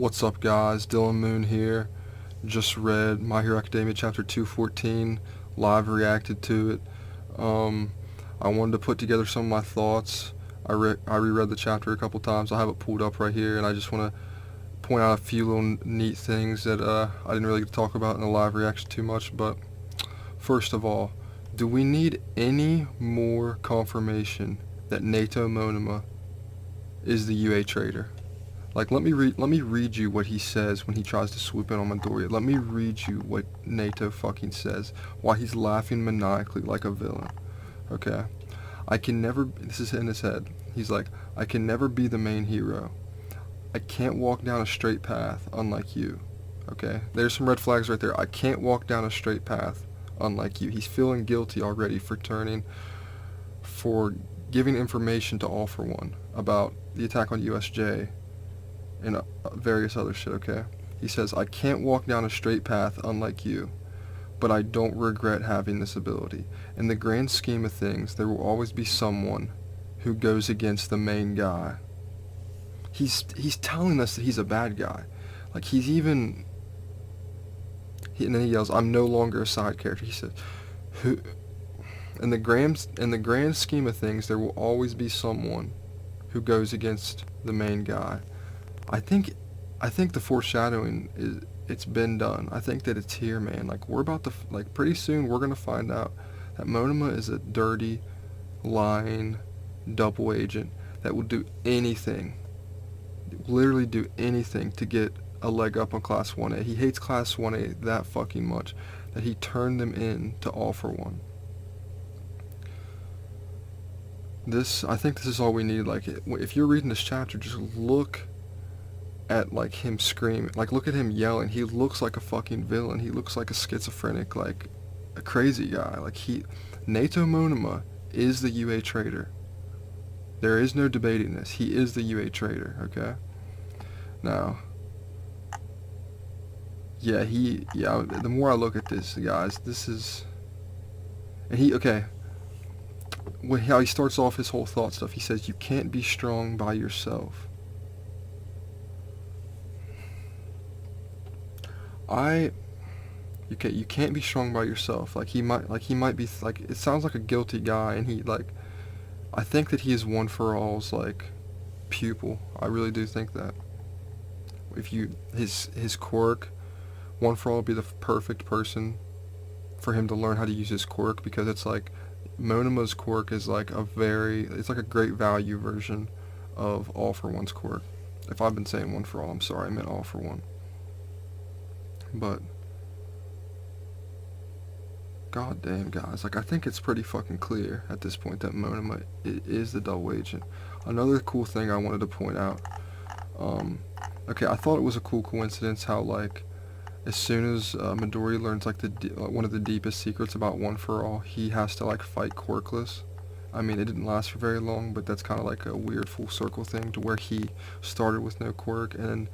What's up, guys? Dylan Moon here. Just read My Hero Academia chapter 214, live reacted to it. Um, I wanted to put together some of my thoughts. I reread the chapter a couple times. I have it pulled up right here, and I just want to point out a few little neat things that I didn't really get to talk about in the live reaction too much. But first of all, do we need any more confirmation that Nato Monoma is the UA traitor? Like, let me read you what he says when he tries to swoop in on Midoriya. Let me read you what Nato fucking says while he's laughing maniacally like a villain. Okay? I can never, this is in his head. He's like, I can never be the main hero. I can't walk down a straight path unlike you. Okay? There's some red flags right there. I can't walk down a straight path unlike you. He's feeling guilty already for giving information to All For One about the attack on USJ and various other shit, okay? He says, I can't walk down a straight path unlike you, but I don't regret having this ability. In the grand scheme of things, there will always be someone who goes against the main guy. He's telling us that he's a bad guy. Like, and then he yells, I'm no longer a side character. He says, who, in the grand scheme of things, there will always be someone who goes against the main guy. I think the foreshadowing it's been done. I think that it's here, man. Like, we're about to, like, pretty soon we're gonna find out that Monoma is a dirty, lying, double agent that will do anything, literally do anything to get a leg up on Class 1A. He hates Class 1A that fucking much that he turned them in to All For One. I think this is all we need. Like, if you're reading this chapter, just look at, like, him screaming. Like, look at him yelling. He looks like a fucking villain. He looks like a schizophrenic, like, a crazy guy. Like, Nato Monoma is the UA traitor. There is no debating this. He is the UA traitor, okay? Now, yeah, the more I look at this, guys, this is, and okay, how he starts off his whole thought stuff, he says, you can't be strong by yourself. You can't be strong by yourself. Like, he might be, like, it sounds like a guilty guy, and I think that he is One For All's, like, pupil. I really do think that. His quirk, One For All would be the perfect person for him to learn how to use his quirk, because it's like, Monoma's quirk is like it's like a great value version of All For One's quirk. If I've been saying One For All, I'm sorry, I meant All For One. But, goddamn, guys, like, I think it's pretty fucking clear at this point that Monoma is the double agent. Another cool thing I wanted to point out, okay, I thought it was a cool coincidence how, like, as soon as Midoriya learns, like, one of the deepest secrets about One For All, he has to, like, fight quirkless. I mean, it didn't last for very long, but that's kind of like a weird full circle thing to where he started with no quirk, and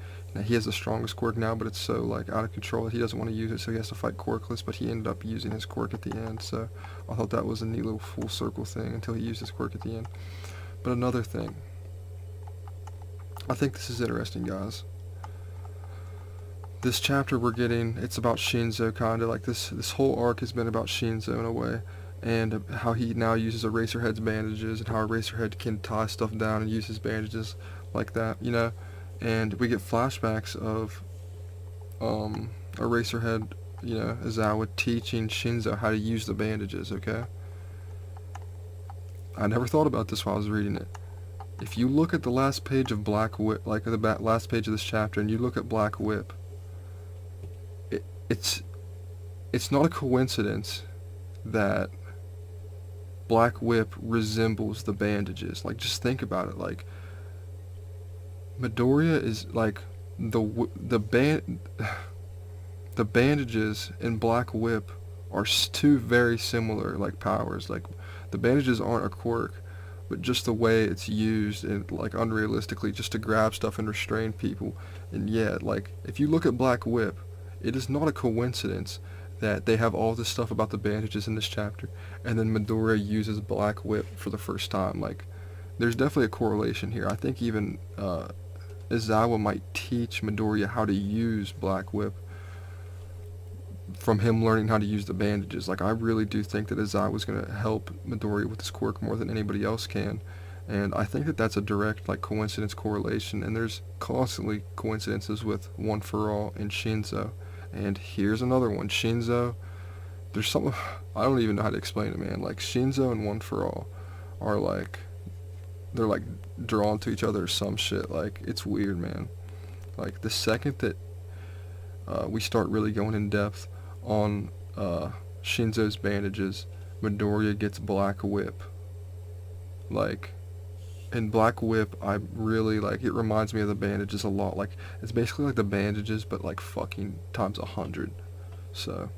he has the strongest quirk now, but it's so, like, out of control that he doesn't want to use it, so he has to fight quirkless, but he ended up using his quirk at the end. So I thought that was a neat little full circle thing until he used his quirk at the end. But another thing, I think this is interesting, guys. This chapter it's about Shinzo, kind of like this whole arc has been about Shinzo in a way, and how he now uses Eraserhead's bandages, and how Eraserhead can tie stuff down and use his bandages like that, you know. And we get flashbacks of Eraserhead, you know, Izawa teaching Shinzo how to use the bandages, okay? I never thought about this while I was reading it. If you look at the last page of Black Whip, like the last page of this chapter, and you look at Black Whip, it's not a coincidence that Black Whip resembles the bandages. Like, just think about it. Like, Midoriya is like the bandages in Black Whip are two very similar, like, powers. Like, the bandages aren't a quirk, but just the way it's used, and, like, unrealistically, just to grab stuff and restrain people. And yeah, like, if you look at Black Whip, it is not a coincidence that they have all this stuff about the bandages in this chapter, and then Midoriya uses Black Whip for the first time. Like, there's definitely a correlation here. I think even Izawa might teach Midoriya how to use Black Whip from him learning how to use the bandages. Like, I really do think that Izawa was going to help Midoriya with his quirk more than anybody else can. And I think that that's a direct, like, coincidence correlation. And there's constantly coincidences with One For All and Shinzo. And here's another one. Shinzo, there's something, I don't even know how to explain it, man. Like, Shinzo and One For All are like, they're like drawn to each other or some shit. Like, it's weird, man. Like, the second that we start really going in depth on Shinzo's bandages, Midoriya gets Black Whip. Like, in Black Whip, I really, like, it reminds me of the bandages a lot. Like, it's basically like the bandages, but like fucking times 100. So,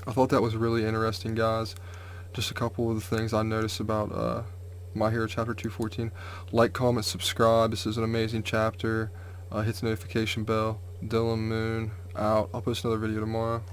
I thought that was really interesting, guys. Just a couple of the things I noticed about My Hero Chapter 214. Like, comment, subscribe. This is an amazing chapter. Hit the notification bell. Dylan Moon out. I'll post another video tomorrow.